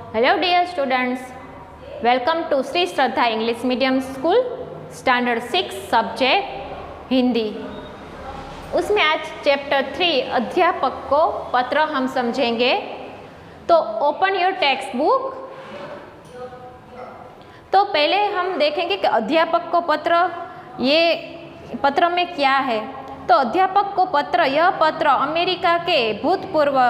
Hello dear students, welcome to Shri Shraddha English medium school standard 6 subject Hindi. उसमें आज chapter 3 अध्यापक को पत्र हम समझेंगे। तो ओपन योर टेक्स्ट बुक। तो पहले हम देखेंगे कि अध्यापक को पत्र, ये पत्र में क्या है। तो अध्यापक को पत्र, यह पत्र अमेरिका के भूतपूर्व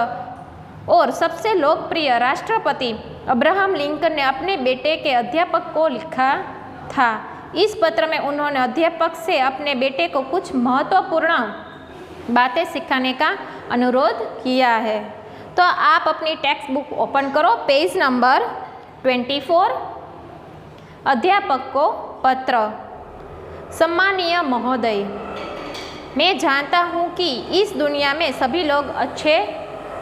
और सबसे लोकप्रिय राष्ट्रपति अब्राहम लिंकन ने अपने बेटे के अध्यापक को लिखा था। इस पत्र में उन्होंने अध्यापक से अपने बेटे को कुछ महत्वपूर्ण बातें सिखाने का अनुरोध किया है। तो आप अपनी टेक्स्ट बुक ओपन करो, पेज नंबर 24। अध्यापक को पत्र। सम्मानीय महोदय, मैं जानता हूँ कि इस दुनिया में सभी लोग अच्छे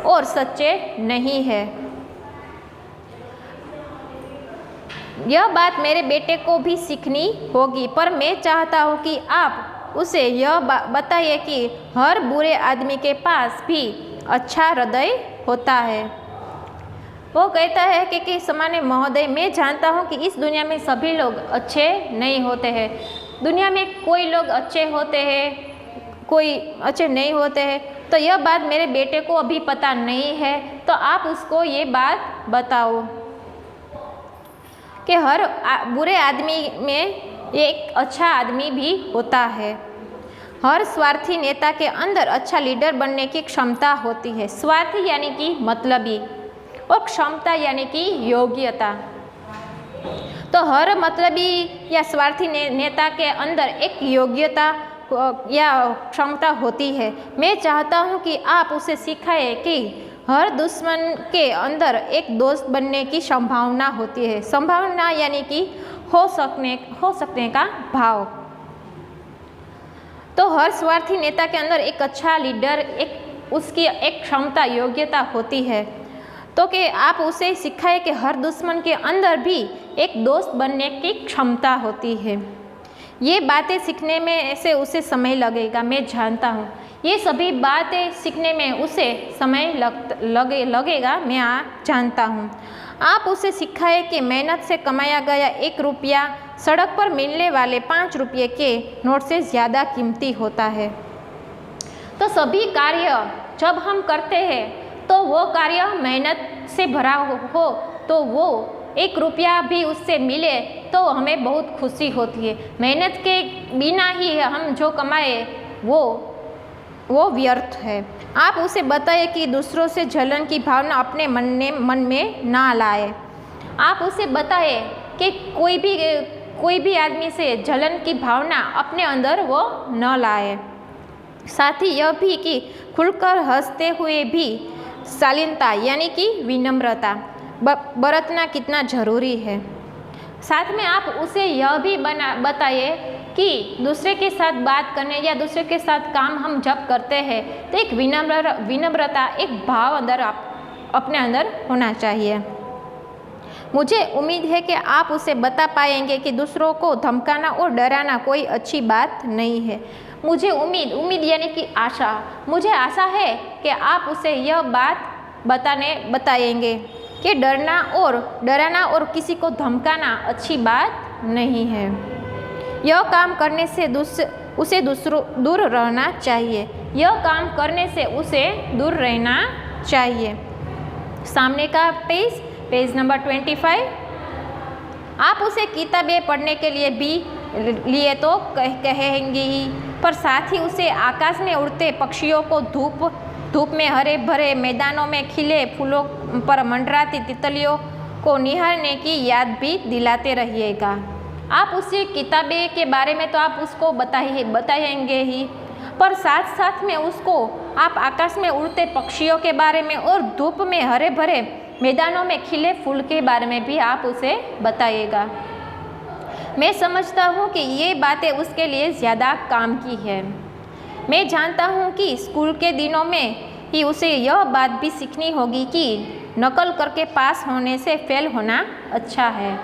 और सच्चे नहीं है। यह बात मेरे बेटे को भी सीखनी होगी, पर मैं चाहता हूँ कि आप उसे यह बताइए कि हर बुरे आदमी के पास भी अच्छा हृदय होता है। वो कहता है कि सम्मानीय महोदय, मैं जानता हूँ कि इस दुनिया में सभी लोग अच्छे नहीं होते हैं। दुनिया में कोई लोग अच्छे होते हैं, कोई अच्छे नहीं होते हैं। तो यह बात मेरे बेटे को अभी पता नहीं है, तो आप उसको ये बात बताओ कि हर बुरे आदमी में एक अच्छा आदमी भी होता है। हर स्वार्थी नेता के अंदर अच्छा लीडर बनने की क्षमता होती है। स्वार्थी यानी कि मतलबी और क्षमता यानी कि योग्यता। तो हर मतलबी या स्वार्थी नेता के अंदर एक योग्यता या क्षमता होती है। मैं चाहता हूँ कि आप उसे सिखाएं कि हर दुश्मन के अंदर एक दोस्त बनने की संभावना होती है। संभावना यानी कि हो सकने का भाव। तो हर स्वार्थी नेता के अंदर एक अच्छा लीडर, उसकी एक क्षमता, योग्यता होती है। तो कि आप उसे सिखाएं कि हर दुश्मन के अंदर भी एक दोस्त बनने की क्षमता होती है। ये बातें सीखने में से उसे समय लगेगा, मैं जानता हूँ। ये सभी बातें सीखने में उसे समय लगेगा, मैं जानता हूँ। आप उसे सिखाएं कि मेहनत से कमाया गया 1 रुपया सड़क पर मिलने वाले 5 रुपये के नोट से ज़्यादा कीमती होता है। तो सभी कार्य जब हम करते हैं तो वो कार्य मेहनत से भरा हो तो वो 1 रुपया भी उससे मिले तो हमें बहुत खुशी होती है। मेहनत के बिना ही हम जो कमाए वो व्यर्थ है। आप उसे बताइए कि दूसरों से जलन की भावना अपने मन में ना लाए। आप उसे बताइए कि कोई भी आदमी से जलन की भावना अपने अंदर वो न लाए। साथ ही यह भी कि खुलकर हंसते हुए भी शालीनता यानी कि विनम्रता बरतना कितना ज़रूरी है। साथ में आप उसे यह भी बताइए कि दूसरे के साथ बात करने या दूसरे के साथ काम हम जब करते हैं तो एक विनम्रता, एक भाव अंदर अपने अंदर होना चाहिए। मुझे उम्मीद है कि आप उसे बता पाएंगे कि दूसरों को धमकाना और डराना कोई अच्छी बात नहीं है। मुझे उम्मीद यानी कि आशा, मुझे आशा है कि आप उसे यह बात बताएंगे कि डराना और किसी को धमकाना अच्छी बात नहीं है। यह काम करने से उसे दूर रहना चाहिए। यह काम करने से उसे दूर रहना चाहिए। सामने का पेज नंबर 25। आप उसे किताबें पढ़ने के लिए तो कहेंगे ही, पर साथ ही उसे आकाश में उड़ते पक्षियों को, धूप में हरे भरे मैदानों में खिले फूलों पर मंडराती तितलियों को निहारने की याद भी दिलाते रहिएगा। आप उसे किताबें के बारे में तो आप उसको बताएंगे ही, पर साथ साथ में उसको आप आकाश में उड़ते पक्षियों के बारे में और धूप में हरे भरे मैदानों में खिले फूल के बारे में भी आप उसे बताइएगा। मैं समझता हूँ कि ये बातें उसके लिए ज़्यादा काम की है। मैं जानता हूँ कि स्कूल के दिनों में ही उसे यह बात भी सीखनी होगी कि नकल करके पास होने से फेल होना अच्छा है।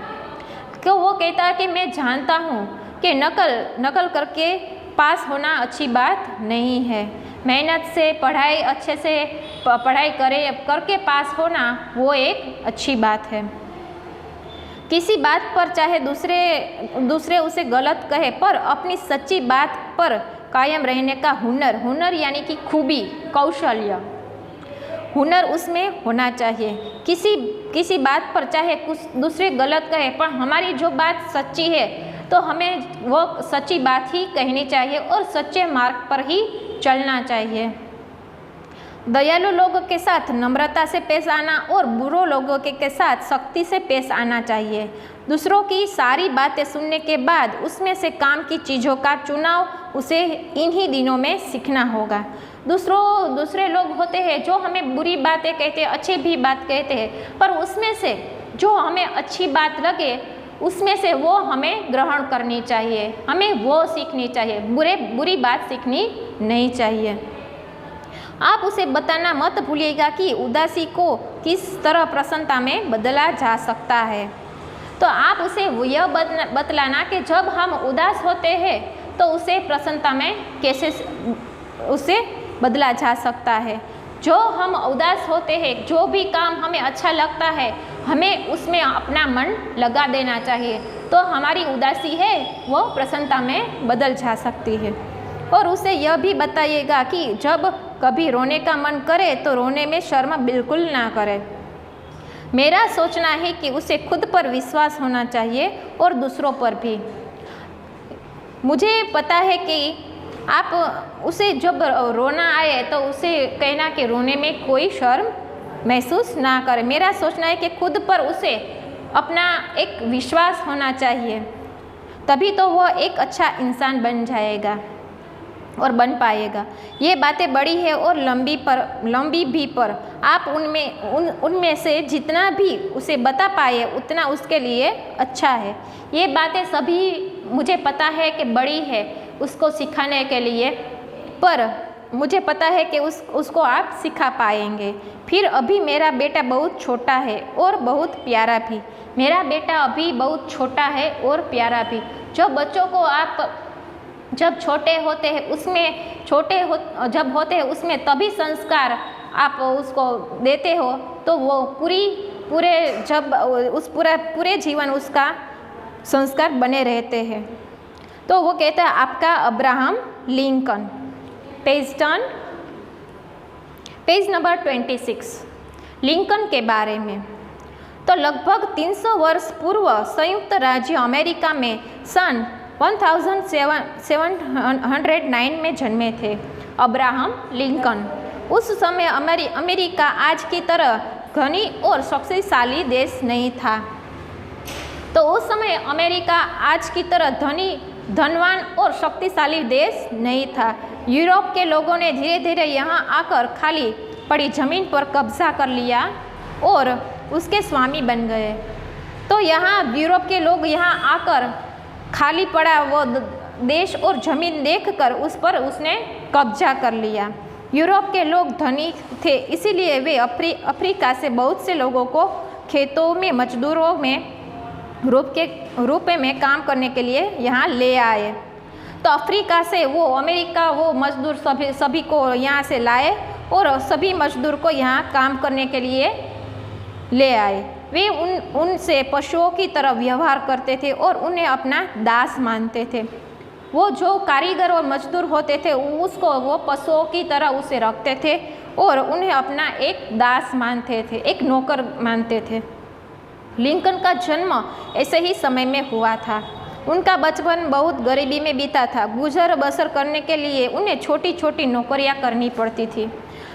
तो वो कहता है कि मैं जानता हूँ कि नकल करके पास होना अच्छी बात नहीं है। मेहनत से, पढ़ाई अच्छे से पढ़ाई करके पास होना वो एक अच्छी बात है। किसी बात पर चाहे दूसरे उसे गलत कहे, पर अपनी सच्ची बात पर कायम रहने का हुनर यानी कि खूबी, कौशल्य, हुनर उसमें होना चाहिए। किसी बात पर चाहे कुछ दूसरे गलत कहे, पर हमारी जो बात सच्ची है तो हमें वो सच्ची बात ही कहनी चाहिए और सच्चे मार्ग पर ही चलना चाहिए। दयालु लोगों के साथ नम्रता से पेश आना और बुरे लोगों के साथ सख्ती से पेश आना चाहिए। दूसरों की सारी बातें सुनने के बाद उसमें से काम की चीज़ों का चुनाव उसे इन्हीं दिनों में सीखना होगा। दूसरे लोग होते हैं जो हमें बुरी बातें कहते हैं, अच्छी भी बात कहते हैं, पर उसमें से जो हमें अच्छी बात लगे उसमें से वो हमें ग्रहण करनी चाहिए, हमें वो सीखनी चाहिए, बुरी बात सीखनी नहीं चाहिए। आप उसे बताना मत भूलिएगा कि उदासी को किस तरह प्रसन्नता में बदला जा सकता है। तो आप उसे यह बतलाना कि जब हम उदास होते हैं तो उसे प्रसन्नता में कैसे उसे बदला जा सकता है। जो हम उदास होते हैं, जो भी काम हमें अच्छा लगता है, हमें उसमें अपना मन लगा देना चाहिए, तो हमारी उदासी है वो प्रसन्नता में बदल जा सकती है। और उसे यह भी बताइएगा कि जब कभी रोने का मन करे तो रोने में शर्म बिल्कुल ना करे। मेरा सोचना है कि उसे खुद पर विश्वास होना चाहिए और दूसरों पर भी। मुझे पता है कि आप उसे जब रोना आए तो उसे कहना कि रोने में कोई शर्म महसूस ना करे। मेरा सोचना है कि खुद पर उसे अपना एक विश्वास होना चाहिए, तभी तो वह एक अच्छा इंसान बन जाएगा और बन पाएगा। ये बातें बड़ी है और लंबी भी, पर आप उनमें से जितना भी उसे बता पाए उतना उसके लिए अच्छा है। ये बातें सभी मुझे पता है कि बड़ी है उसको सिखाने के लिए, पर मुझे पता है कि उसको आप सिखा पाएंगे। फिर अभी मेरा बेटा बहुत छोटा है और बहुत प्यारा भी। मेरा बेटा अभी बहुत छोटा है और प्यारा भी। जो बच्चों को आप जब छोटे होते हैं जब होते हैं उसमें तभी संस्कार आप उसको देते हो, तो वो पूरे जीवन उसका संस्कार बने रहते हैं। तो वो कहता है आपका Abraham Lincoln. Page number 26 Lincoln के बारे में। तो लगभग 300 वर्ष पूर्व संयुक्त राज्य अमेरिका में सन 1709 में जन्मे थे अब्राहम लिंकन। उस समय अमेरिका आज की तरह धनी और शक्तिशाली देश नहीं था। तो उस समय अमेरिका आज की तरह धनवान और शक्तिशाली देश नहीं था। यूरोप के लोगों ने धीरे धीरे यहाँ आकर खाली पड़ी जमीन पर कब्जा कर लिया और उसके स्वामी बन गए। तो यहाँ यूरोप के लोग यहाँ आकर खाली पड़ा वो देश और ज़मीन देखकर उस पर उसने कब्जा कर लिया। यूरोप के लोग धनी थे, इसीलिए वे अफ्रीका से बहुत से लोगों को खेतों में मजदूरों में रूप में काम करने के लिए यहाँ ले आए। तो अफ्रीका से वो अमेरिका वो मजदूर सभी को यहाँ से लाए और सभी मजदूर को यहाँ काम करने के लिए ले आए। वे उनसे पशुओं की तरह व्यवहार करते थे और उन्हें अपना दास मानते थे। वो जो कारीगर और मजदूर होते थे उसको वो पशुओं की तरह उसे रखते थे और उन्हें अपना एक दास मानते थे, एक नौकर मानते थे। लिंकन का जन्म ऐसे ही समय में हुआ था। उनका बचपन बहुत गरीबी में बीता था। गुजर बसर करने के लिए उन्हें छोटी छोटी नौकरियां करनी पड़ती थी।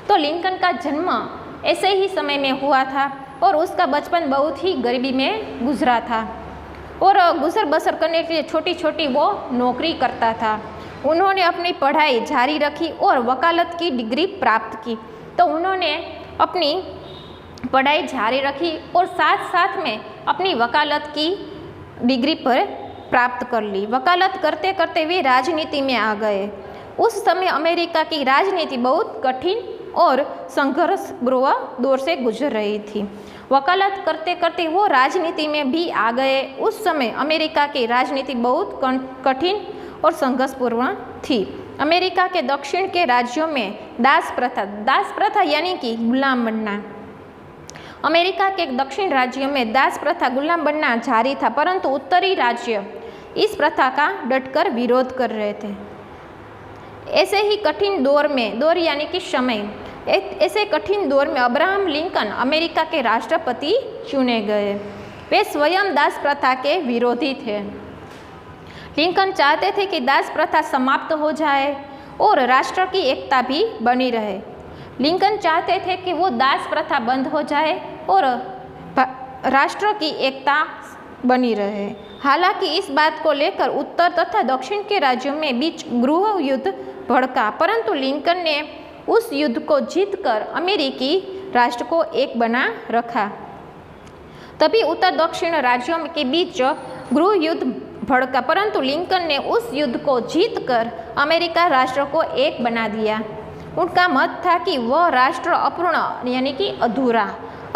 तो लिंकन का जन्म ऐसे ही समय में हुआ था और उसका बचपन बहुत ही गरीबी में गुजरा था और गुजर बसर करने के लिए छोटी छोटी वो नौकरी करता था। उन्होंने अपनी पढ़ाई जारी रखी और वकालत की डिग्री प्राप्त की। तो उन्होंने अपनी पढ़ाई जारी रखी और साथ साथ में अपनी वकालत की डिग्री पर प्राप्त कर ली। वकालत करते करते वे राजनीति में आ गए। उस समय अमेरिका की राजनीति बहुत कठिन और संघर्षपूर्ण दौर से गुजर रही थी। वकालत करते करते वो राजनीति में भी आ गए। उस समय अमेरिका की राजनीति बहुत कठिन और संघर्षपूर्ण थी। अमेरिका के दक्षिण के राज्यों में दास प्रथा यानी कि गुलाम बनना। अमेरिका के दक्षिण राज्यों में दास प्रथा गुलाम बनना जारी था, परंतु उत्तरी राज्य इस प्रथा का डटकर विरोध कर रहे थे। ऐसे ही कठिन दौर यानी कि समय, ऐसे कठिन दौर में अब्राहम लिंकन अमेरिका के राष्ट्रपति चुने गए। वे स्वयं दास प्रथा के विरोधी थे। लिंकन चाहते थे कि दास प्रथा समाप्त हो जाए और राष्ट्र की एकता भी बनी रहे। लिंकन चाहते थे कि वो दास प्रथा बंद हो जाए और राष्ट्र की एकता बनी रहे। हालांकि इस बात को लेकर उत्तर तथा दक्षिण के राज्यों में बीच गृह युद्ध भड़का, परंतु लिंकन ने उस युद्ध को जीतकर अमेरिकी राष्ट्र को एक बना रखा। तभी उत्तर दक्षिण राज्यों के बीच गृह युद्ध भड़का, परंतु लिंकन ने उस युद्ध को जीतकर अमेरिका राष्ट्र को एक बना दिया। उनका मत था कि वह राष्ट्र अपूर्ण यानी कि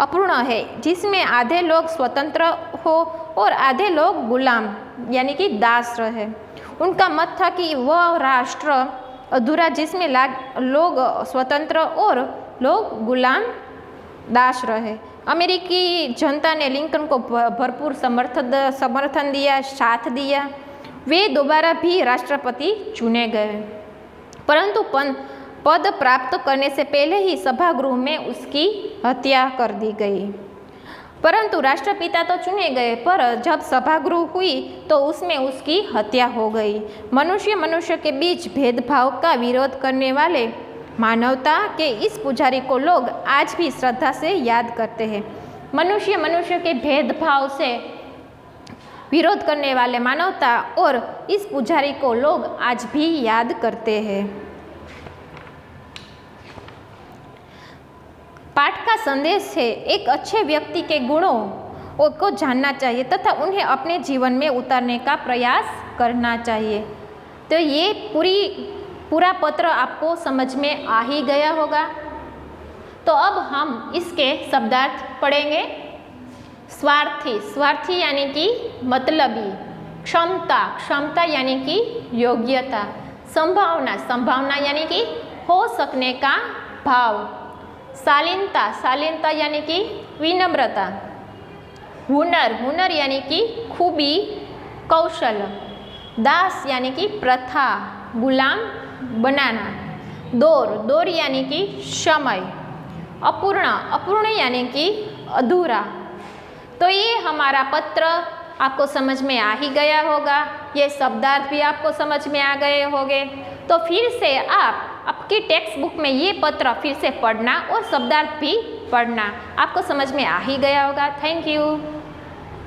अपूर्ण है, जिसमें आधे लोग स्वतंत्र हो और आधे लोग गुलाम यानी कि दास रहे। उनका मत था कि वह राष्ट्र अधूरा जिसमें लोग स्वतंत्र और लोग गुलाम दास रहे। अमेरिकी जनता ने लिंकन को भरपूर समर्थन दिया, साथ दिया। वे दोबारा भी राष्ट्रपति चुने गए, परंतु पद प्राप्त करने से पहले ही सभागृह में उसकी हत्या कर दी गई। परंतु राष्ट्रपिता तो चुने गए, पर जब सभागृह हुई तो उसमें उसकी हत्या हो गई। मनुष्य के बीच भेदभाव का विरोध करने वाले मानवता के इस पुजारी को लोग आज भी श्रद्धा से याद करते हैं। मनुष्य के भेदभाव से विरोध करने वाले मानवता और इस पुजारी को लोग आज भी याद करते हैं। पाठ का संदेश है, एक अच्छे व्यक्ति के गुणों को जानना चाहिए तथा उन्हें अपने जीवन में उतारने का प्रयास करना चाहिए। तो ये पूरा पत्र आपको समझ में आ ही गया होगा। तो अब हम इसके शब्दार्थ पढ़ेंगे। स्वार्थी यानी कि मतलबी। क्षमता यानी कि योग्यता। संभावना यानी कि हो सकने का भाव। शालीनता यानी कि विनम्रता। हुनर यानी कि खूबी, कौशल। दास यानी कि प्रथा, गुलाम बनाना। दौर यानी कि समय। अपूर्ण यानी कि अधूरा। तो ये हमारा पत्र आपको समझ में आ ही गया होगा। ये शब्दार्थ भी आपको समझ में आ गए होंगे। तो फिर से आप आपकी टेक्स्ट बुक में ये पत्र फिर से पढ़ना और शब्दार्थ भी पढ़ना। आपको समझ में आ ही गया होगा। Thank you.